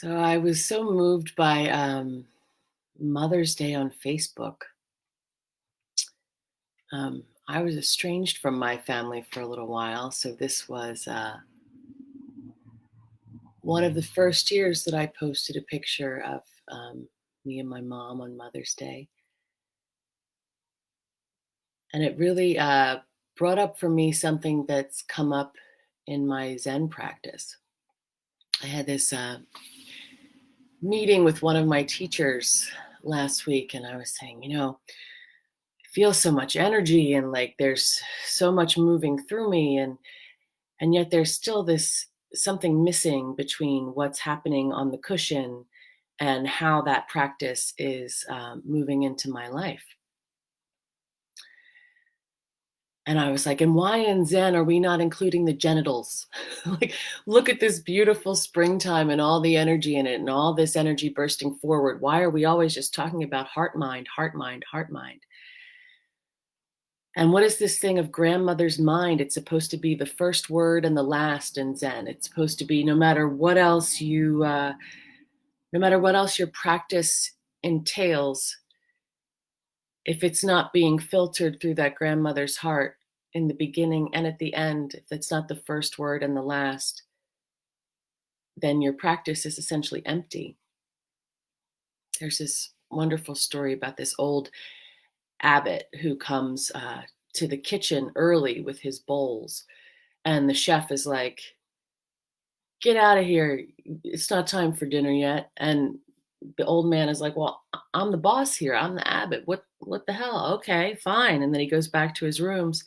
So I was so moved by Mother's Day on Facebook. I was estranged from my family for a little while, so this was one of the first years that I posted a picture of me and my mom on Mother's Day, and it really brought up for me something that's come up in my Zen practice. I had this meeting with one of my teachers last week, and I was saying, feel so much energy and like there's so much moving through me and yet there's still this something missing between what's happening on the cushion and how that practice is moving into my life. And I was like, and why in Zen are we not including the genitals? Like, look at this beautiful springtime and all the energy in it and all this energy bursting forward. Why are we always just talking about heart mind, heart mind, heart mind? And what is this thing of grandmother's mind? It's supposed to be the first word and the last in Zen. It's supposed to be no matter what else your practice entails, if it's not being filtered through that grandmother's heart in the beginning and at the end, if it's not the first word and the last, then your practice is essentially empty. There's this wonderful story about this old abbot who comes to the kitchen early with his bowls, and the chef is like, "Get out of here. It's not time for dinner yet." And the old man is like, "Well, I'm the boss here. I'm the abbot. What the hell? Okay, fine." And then he goes back to his rooms.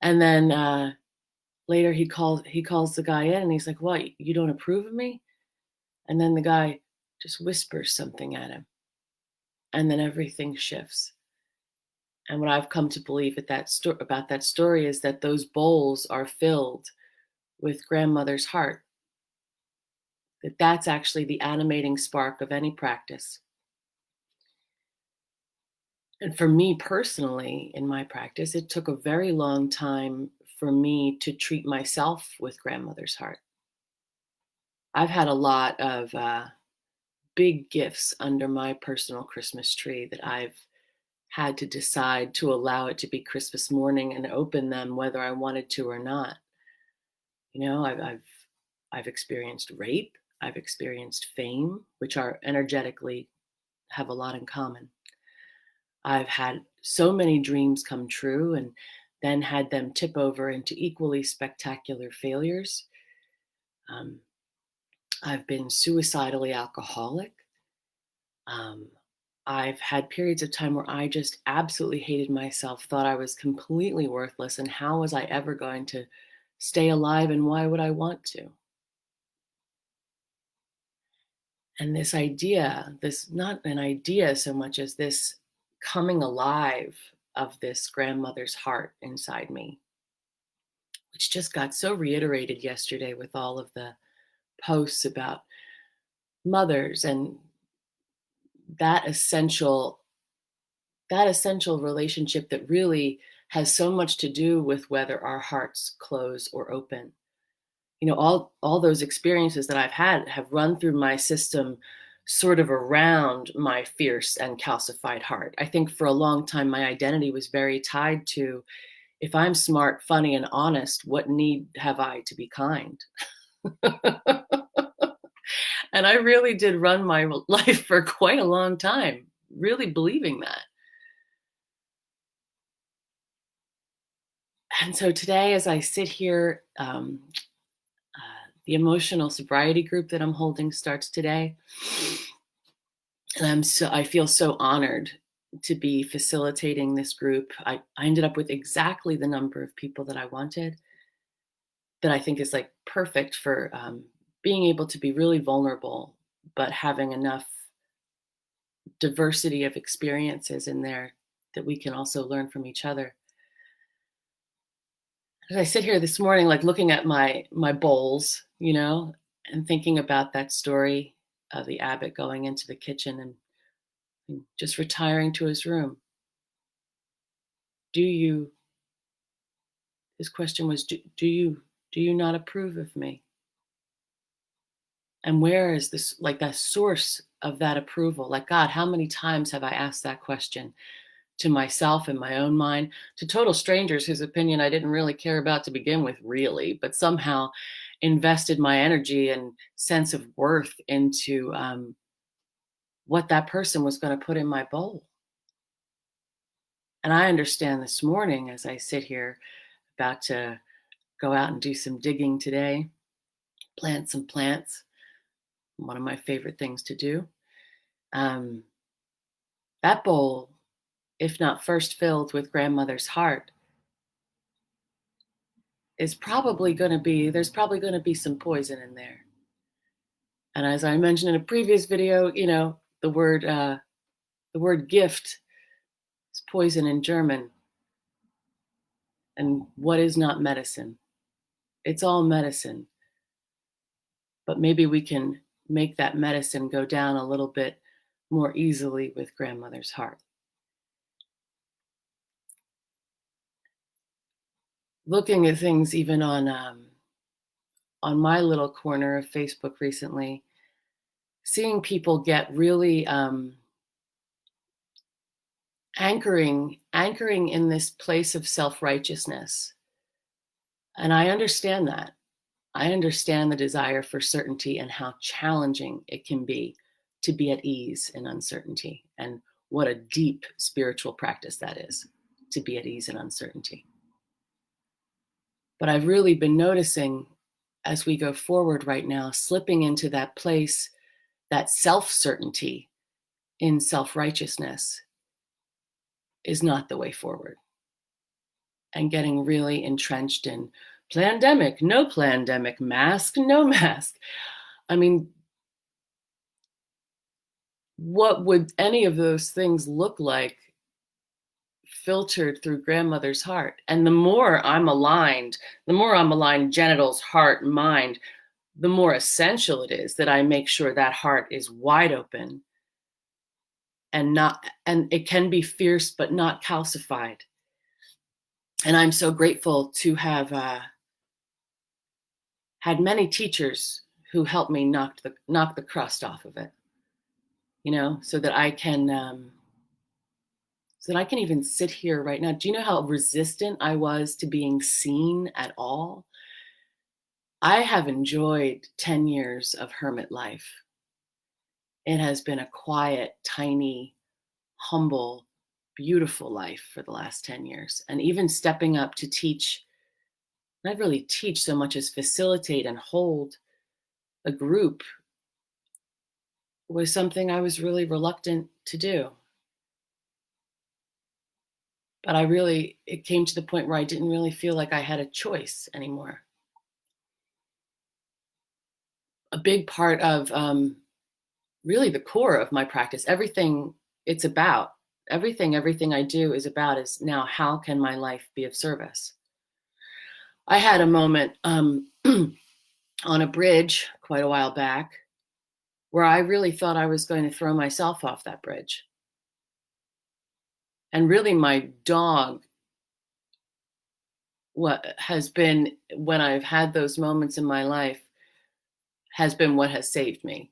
And then later he calls the guy in and he's like, "What? You don't approve of me?" And then the guy just whispers something at him. And then everything shifts. And what I've come to believe about that story is that those bowls are filled with grandmother's heart, that that's actually the animating spark of any practice. And for me personally, in my practice, it took a very long time for me to treat myself with grandmother's heart. I've had a lot of big gifts under my personal Christmas tree that I've had to decide to allow it to be Christmas morning and open them whether I wanted to or not. I've experienced rape, I've experienced fame, which are energetically have a lot in common. I've had so many dreams come true and then had them tip over into equally spectacular failures. Um, I've been suicidally alcoholic. Um, I've had periods of time where I just absolutely hated myself, thought I was completely worthless, and how was I ever going to stay alive and why would I want to? And this idea, this not an idea so much as this coming alive of this grandmother's heart inside me, which just got so reiterated yesterday with all of the posts about mothers and that essential that essential relationship that really has so much to do with whether our hearts close or open. All those experiences that I've had have run through my system sort of around my fierce and calcified heart. I think for a long time my identity was very tied to, if I'm smart, funny, and honest, what need have I to be kind? And I really did run my life for quite a long time, really believing that. And so today, as I sit here, the emotional sobriety group that I'm holding starts today. And I feel so honored to be facilitating this group. I ended up with exactly the number of people that I wanted, that I think is like perfect for being able to be really vulnerable, but having enough diversity of experiences in there that we can also learn from each other. As I sit here this morning, like looking at my bowls, and thinking about that story of the abbot going into the kitchen and just retiring to his room. Do you, his question was, do you not approve of me? And where is this, like, that source of that approval? Like, God, how many times have I asked that question to myself in my own mind, to total strangers whose opinion I didn't really care about to begin with, really, but somehow invested my energy and sense of worth into what that person was going to put in my bowl. And I understand this morning as I sit here about to go out and do some digging today, plant some plants, one of my favorite things to do. Um, that bowl, if not first filled with grandmother's heart, is probably going to be, there's probably going to be some poison in there. And as I mentioned in a previous video, the word gift is poison in German. And what is not medicine? It's all medicine. But maybe we can make that medicine go down a little bit more easily with grandmother's heart. Looking at things even on my little corner of Facebook recently, seeing people get really anchoring in this place of self-righteousness. And I understand that. I understand the desire for certainty and how challenging it can be to be at ease in uncertainty, and what a deep spiritual practice that is, to be at ease in uncertainty. But I've really been noticing as we go forward right now, slipping into that place, that self-certainty in self-righteousness is not the way forward. And getting really entrenched in plandemic, no plandemic, mask, no mask. I mean, what would any of those things look like filtered through grandmother's heart? And the more I'm aligned, genitals, heart, mind, the more essential it is that I make sure that heart is wide open and it can be fierce, but not calcified. And I'm so grateful to have had many teachers who helped me knock the crust off of it, so that I can even sit here right now. Do you know how resistant I was to being seen at all? I have enjoyed 10 years of hermit life. It has been a quiet, tiny, humble, beautiful life for the last 10 years. And even stepping up to teach, not really teach so much as facilitate and hold a group, was something I was really reluctant to do. But it came to the point where I didn't really feel like I had a choice anymore. A big part of really the core of my practice, everything I do is about is now, how can my life be of service? I had a moment on a bridge quite a while back where I really thought I was going to throw myself off that bridge. And really my dog, what has been, when I've had those moments in my life, has been what has saved me.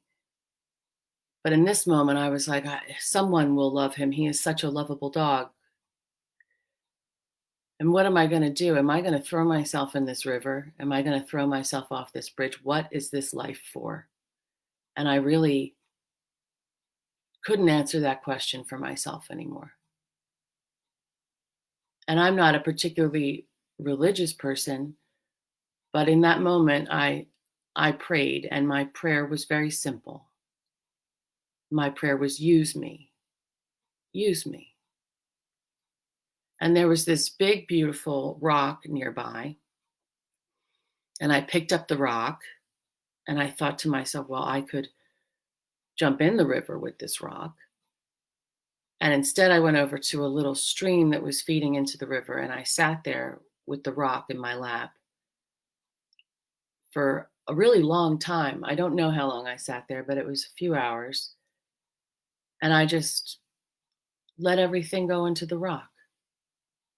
But in this moment, I was like, someone will love him. He is such a lovable dog. And what am I going to do? Am I going to throw myself in this river? Am I going to throw myself off this bridge? What is this life for? And I really couldn't answer that question for myself anymore. And I'm not a particularly religious person, but in that moment, I prayed, and my prayer was very simple. My prayer was, use me, use me. And there was this big, beautiful rock nearby. And I picked up the rock and I thought to myself, well, I could jump in the river with this rock. And instead, I went over to a little stream that was feeding into the river, and I sat there with the rock in my lap for a really long time. I don't know how long I sat there, but it was a few hours. And I just let everything go into the rock.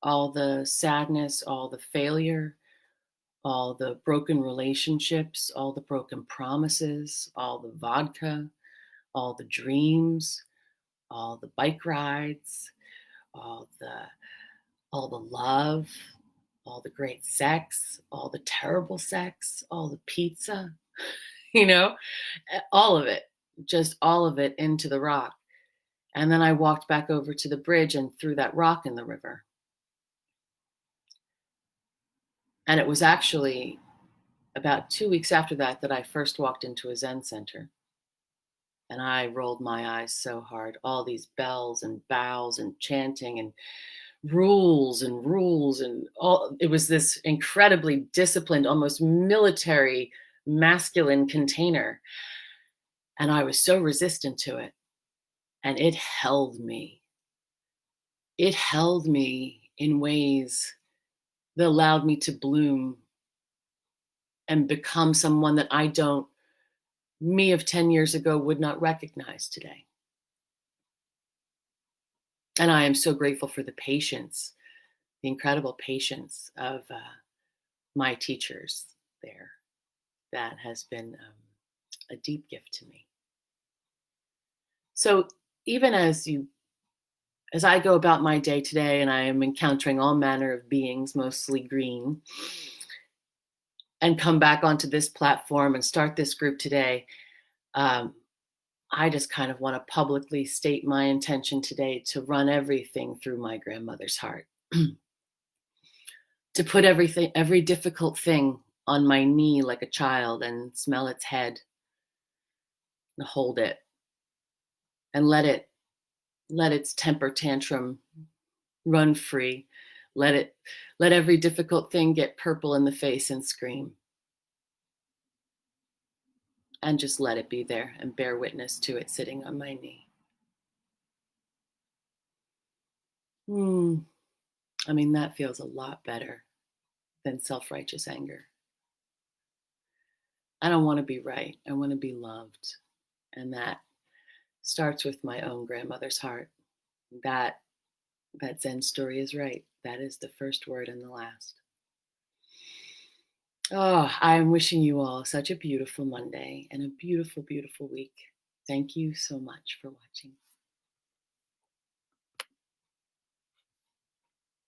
All the sadness, all the failure, all the broken relationships, all the broken promises, all the vodka, all the dreams, all the bike rides, all the all the love, all the great sex, all the terrible sex, all the pizza, you know, all of it, just all of it into the rock. And then I walked back over to the bridge and threw that rock in the river. And it was actually about 2 weeks after that that I first walked into a Zen center. And I rolled my eyes so hard. All these bells and bows and chanting and rules and all. It was this incredibly disciplined, almost military, masculine container. And I was so resistant to it. And it held me. It held me in ways that allowed me to bloom and become someone that I don't, me of 10 years ago would not recognize today. And I am so grateful for the patience, the incredible patience of my teachers there. That has been a deep gift to me. So even as I go about my day today and I am encountering all manner of beings, mostly green, and come back onto this platform and start this group today, I just kind of want to publicly state my intention today to run everything through my grandmother's heart, to put every difficult thing on my knee like a child and smell its head and hold it and let its temper tantrum run free. Let every difficult thing get purple in the face and scream. And just let it be there and bear witness to it sitting on my knee. I mean, that feels a lot better than self-righteous anger. I don't want to be right. I want to be loved. And that starts with my own grandmother's heart. That Zen story is right. That is the first word and the last. Oh, I'm wishing you all such a beautiful Monday and a beautiful, beautiful week. Thank you so much for watching.